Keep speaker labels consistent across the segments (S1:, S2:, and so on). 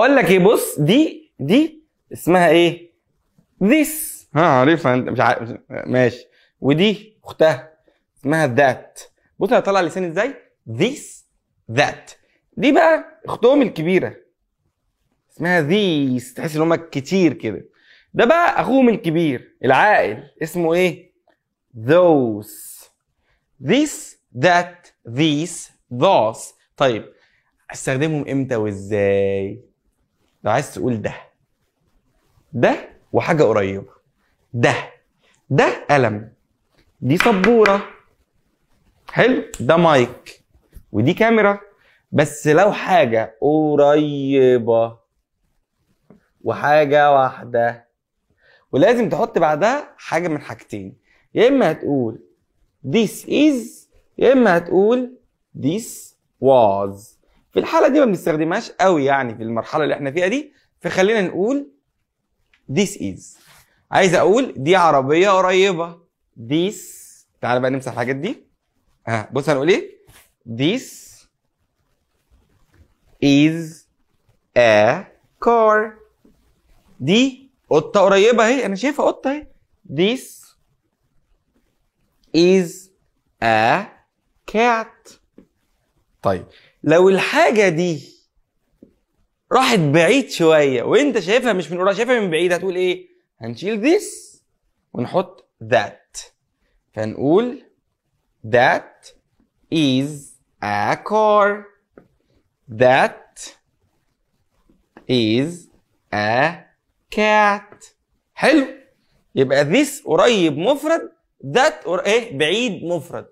S1: اقول لك ايه، بص دي اسمها ايه؟ this. عارفها انت؟ مش عارف، ماشي. ودي اختها اسمها that. بص انا هطلع لساني ازاي. this that. دي بقى اختهم الكبيره اسمها these، تحس ان هم كتير كده. ده بقى اخوهم الكبير العاقل اسمه ايه؟ those. this that these those. طيب استخدمهم امتى وازاي؟ لو عايز تقول ده وحاجه قريبه. ده قلم، دي سبوره، حلو، ده مايك، ودي كاميرا. بس لو حاجه قريبه وحاجه واحده، ولازم تحط بعدها حاجه من حاجتين، يا اما هتقول this is يا اما هتقول this was. في الحاله دي ما بنستخدمهاش قوي يعني في المرحله اللي احنا فيها دي، فخلينا نقول this is. عايز اقول دي عربيه قريبه، this. تعال بقى نمسح الحاجات دي. بص هنقول ايه؟ this is a car. دي قطه قريبه اهي، انا شايفها قطه اهي. this is a cat. طيب لو الحاجه دي راحت بعيد شويه وانت شايفها مش من قريب، شايفها من بعيد، هتقول ايه؟ هنشيل this ونحط that، فنقول that is a car. that is a cat. حلو. يبقى this قريب مفرد، that بعيد مفرد.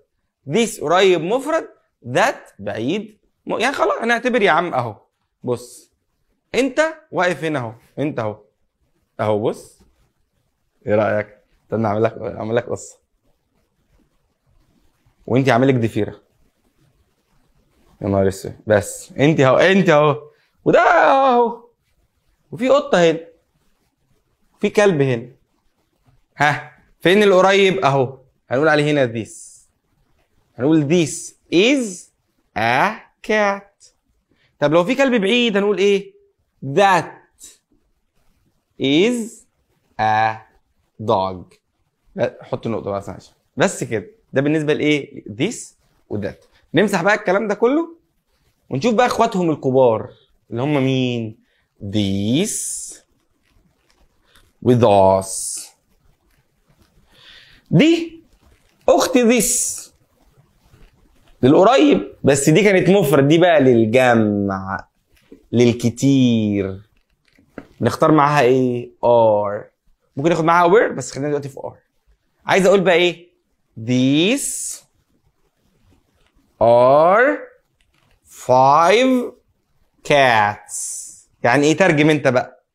S1: this قريب مفرد، that بعيد يعني خلاص هنعتبر يا عم اهو. بص انت واقف هنا اهو، انت اهو بص. ايه رايك؟ استنى اعمل لك قصه. وانت عامل لك ضفيره. يا نهار اسود. بس انت اهو وده اهو، وفي قطه هنا، في كلب هنا. فين القريب؟ اهو هنقول عليه هنا this. هنقول this is a cat. طب لو في كلب بعيد هنقول ايه؟ that is a dog. حط نقطة بقى بس كده. ده بالنسبة لايه؟ this وذات. نمسح بقى الكلام ده كله ونشوف بقى اخواتهم الكبار اللي هم مين؟ these و those. دي اخت this للقريب، بس دي كانت مفرد، دي بقى للجمع للكتير. نختار معاها ايه؟ are. ممكن ناخد معاها were بس خلينا دلوقتي في are. عايز اقول بقى ايه؟ these are 5 cats. يعني ايه؟ ترجم انت بقى.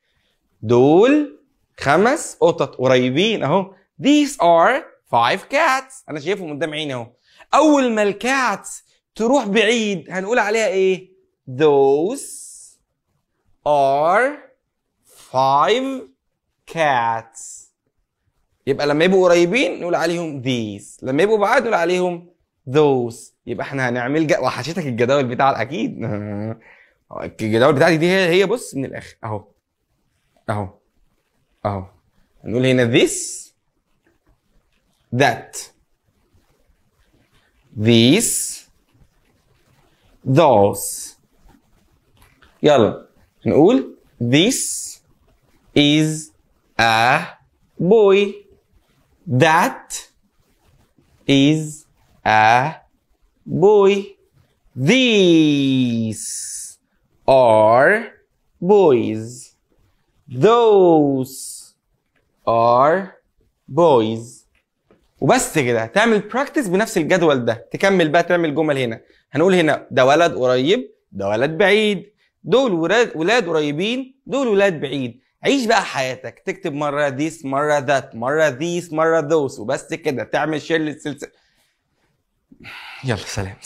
S1: دول 5 قطط قريبين اهو. these are 5 cats. انا شايفهم قدام عيني اهو. اول ما الكاتس تروح بعيد هنقول عليها ايه؟ those are 5 cats. يبقى لما يبقوا قريبين نقول عليهم these، لما يبقوا بعاد نقول عليهم those. يبقى احنا هنعمل وحشتك الجداول بتاع اكيد. الجداول بتاعتي دي هي بص من الاخر اهو. هنقول هنا this that these those. يلا نقول this is a boy. that is a boy. These are boys. Those are boys. وبس كده تعمل براكتس بنفس الجدول ده. تكمل بقى تعمل جمل هنا. هنقول هنا ده ولد قريب، ده ولد بعيد، دول ولاد قريبين، دول ولاد بعيد. عيش بقى حياتك، تكتب مرة this مرة that مرة these مرة those وبس كده. تعمل شير للسلسلة. يلا سلام.